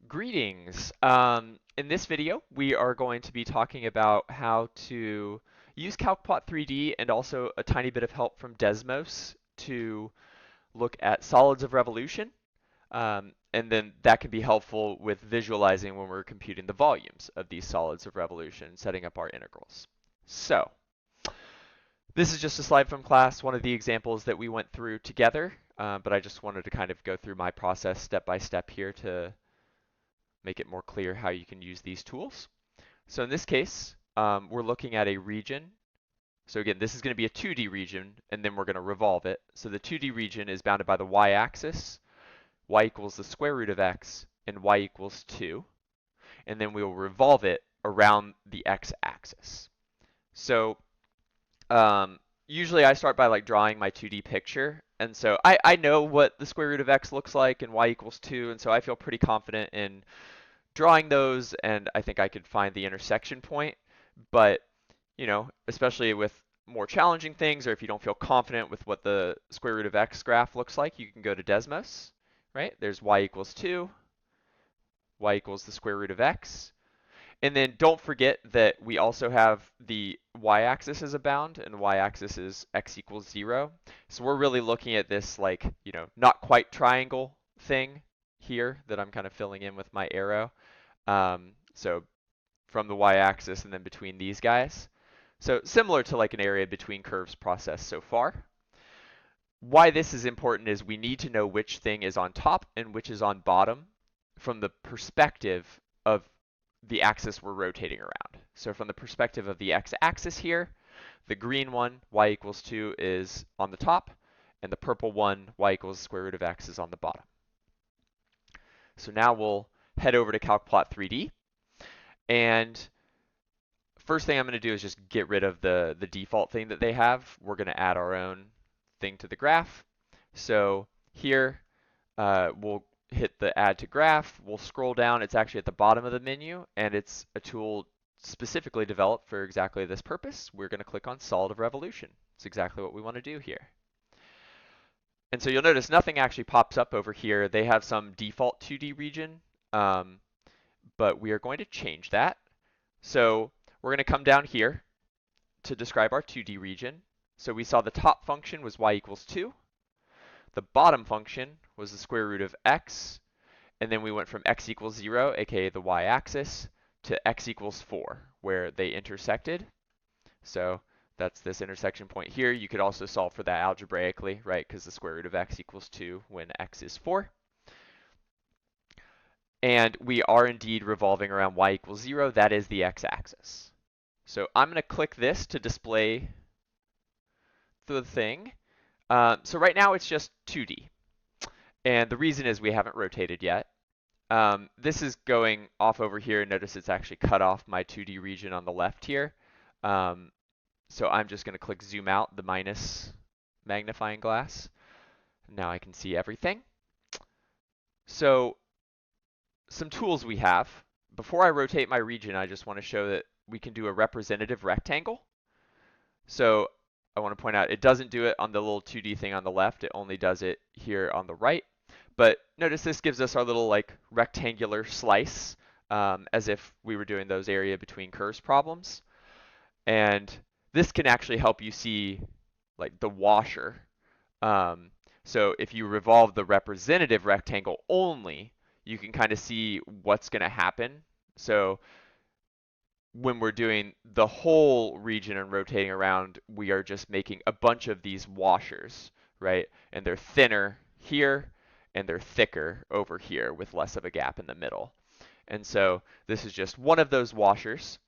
Greetings. In this video, we are going to be talking about how to use CalcPlot3D and also a tiny bit of help from Desmos to look at solids of revolution. And then that can be helpful with visualizing when we're computing the volumes of these solids of revolution, setting up our integrals. So, this is just a slide from class, one of the examples that we went through together, but I just wanted to kind of go through my process step by step here to make it more clear how you can use these tools. So in this case, we're looking at a region. So again, this is going to be a 2D region, and then we're going to revolve it. So the 2D region is bounded by the y-axis, y equals the square root of x, and y equals 2. And then we'll revolve it around the x-axis. So usually I start by like drawing my 2D picture. And so I know what the square root of x looks like and y equals 2, and so I feel pretty confident in drawing those, and I think I could find the intersection point. But, especially with more challenging things, or if you don't feel confident with what the square root of x graph looks like, you can go to Desmos, right? There's y equals 2, y equals the square root of x. And then don't forget that we also have the y-axis as a bound, and the y-axis is x equals 0. So we're really looking at this like, not quite triangle thing here that I'm kind of filling in with my arrow. So from the y-axis and then between these guys. So similar to like an area between curves process so far. Why this is important is we need to know which thing is on top and which is on bottom from the perspective of the axis we're rotating around. So from the perspective of the x-axis here, the green one, y equals 2, is on the top, and the purple one, y equals square root of x, is on the bottom. So now we'll head over to CalcPlot3D. And first thing I'm going to do is just get rid of the default thing that they have. We're going to add our own thing to the graph. So here, we'll hit the add to graph. We'll scroll down. It's actually at the bottom of the menu, and it's a tool specifically developed for exactly this purpose. We're going to click on solid of revolution. It's exactly what we want to do here. And so you'll notice nothing actually pops up over here. They have some default 2D region, but we are going to change that. So we're going to come down here to describe our 2D region. So we saw the top function was y equals 2. The bottom function was the square root of x. And then we went from x equals 0, aka the y-axis, to x equals 4, where they intersected. So that's this intersection point here. You could also solve for that algebraically, right? Because the square root of x equals 2 when x is 4. And we are indeed revolving around y equals 0. That is the x-axis. So I'm going to click this to display the thing. So right now it's just 2D. And the reason is we haven't rotated yet. This is going off over here. Notice it's actually cut off my 2D region on the left here. So I'm just going to click zoom out, the minus magnifying glass. Now I can see everything. So some tools we have. Before I rotate my region, I just want to show that we can do a representative rectangle. So I want to point out it doesn't do it on the little 2D thing on the left. It only does it here on the right. But notice this gives us our little like rectangular slice, as if we were doing those area between curves problems. And this can actually help you see like the washer. So if you revolve the representative rectangle only, you can kind of see what's going to happen. So when we're doing the whole region and rotating around, we are just making a bunch of these washers, right? And they're thinner here, and they're thicker over here with less of a gap in the middle. And so this is just one of those washers.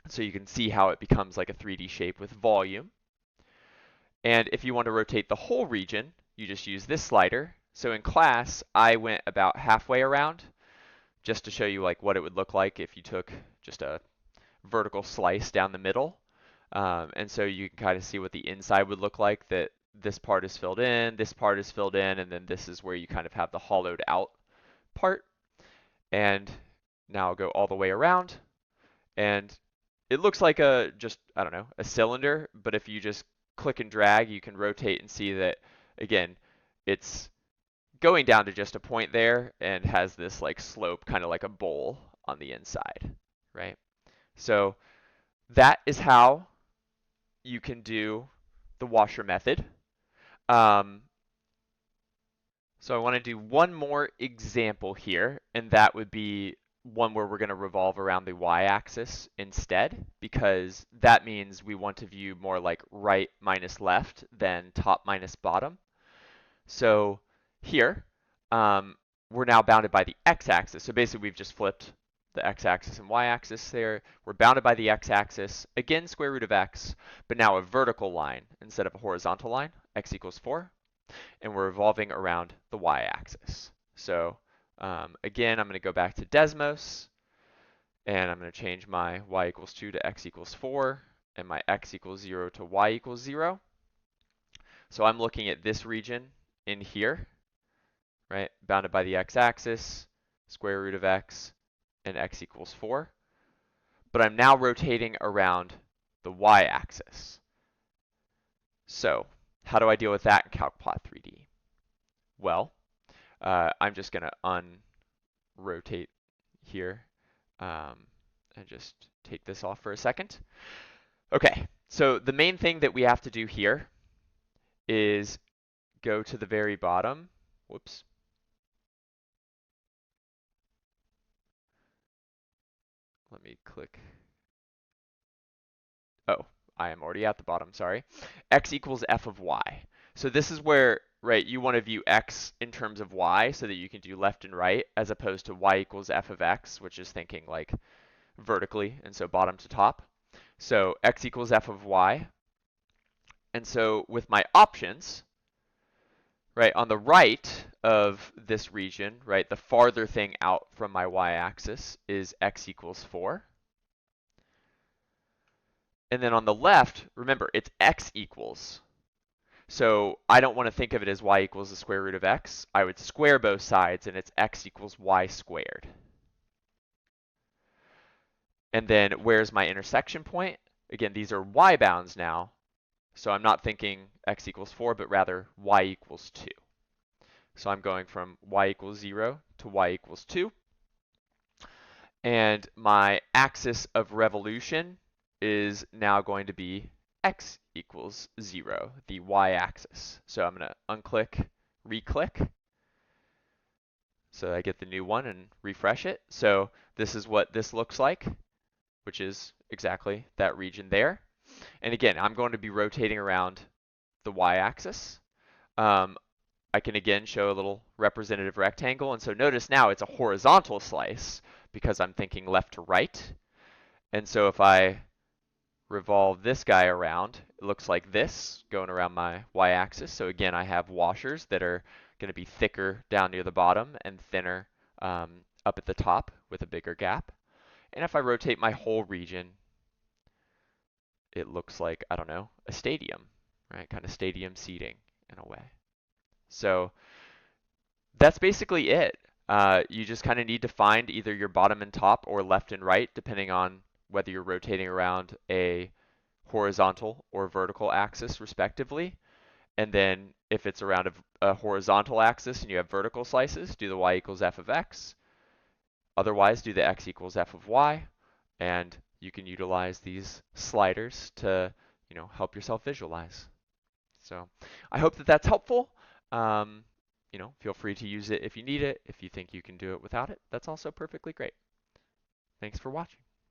So you can see how it becomes like a 3D shape with volume. And if you want to rotate the whole region, you just use this slider. So in class, I went about halfway around just to show you like what it would look like if you took just a vertical slice down the middle. And so you can kind of see what the inside would look like, that this part is filled in, this part is filled in, and then this is where you kind of have the hollowed out part. And now I'll go all the way around, and it looks like a a cylinder, but if you just click and drag, you can rotate and see that, again, it's going down to just a point there and has this like slope kind of like a bowl on the inside, right? So that is how you can do the washer method. Um, so I want to do one more example here, and that would be one where we're going to revolve around the y-axis instead, because that means we want to view more like right minus left than top minus bottom. So here, we're now bounded by the x-axis. So basically, we've just flipped the x-axis and y-axis there. We're bounded by the x-axis, again, square root of x, but now a vertical line instead of a horizontal line, x equals 4. And we're revolving around the y-axis. So again, I'm going to go back to Desmos, and I'm going to change my y equals 2 to x equals 4, and my x equals 0 to y equals 0. So I'm looking at this region in here, right? Bounded by the x-axis, square root of x, and x equals 4. But I'm now rotating around the y-axis. So how do I deal with that in CalcPlot3D? Well, I'm just going to unrotate here and just take this off for a second. Okay, so the main thing that we have to do here is go to the very bottom. Whoops. Let me click. Oh, I am already at the bottom, sorry. X equals f of y. So this is where, right, you want to view x in terms of y so that you can do left and right, as opposed to y equals f of x, which is thinking like vertically, and so bottom to top. So x equals f of y. And so with my options, right, on the right of this region, right, the farther thing out from my y-axis is x equals 4. And then on the left, remember, it's x equals. So I don't want to think of it as y equals the square root of x. I would square both sides, and it's x equals y squared. And then where's my intersection point? Again, these are y bounds now. So I'm not thinking x equals 4, but rather y equals 2. So I'm going from y equals 0 to y equals 2. And my axis of revolution is now going to be x equals 0, the y-axis. So I'm going to unclick, re-click, so I get the new one and refresh it. So this is what this looks like, which is exactly that region there. And again, I'm going to be rotating around the y-axis. I can again show a little representative rectangle. And so notice now it's a horizontal slice because I'm thinking left to right. And so if I revolve this guy around, it looks like this going around my y-axis. So again, I have washers that are going to be thicker down near the bottom and thinner up at the top with a bigger gap. And if I rotate my whole region, it looks like, I don't know, a stadium, right? Kind of stadium seating in a way. So that's basically it. You just kind of need to find either your bottom and top or left and right, depending on whether you're rotating around a horizontal or vertical axis, respectively. And then if it's around a horizontal axis and you have vertical slices, do the y equals f of x. Otherwise, do the x equals f of y. And you can utilize these sliders to, help yourself visualize. So I hope that that's helpful. Feel free to use it if you need it. If you think you can do it without it, that's also perfectly great. Thanks for watching.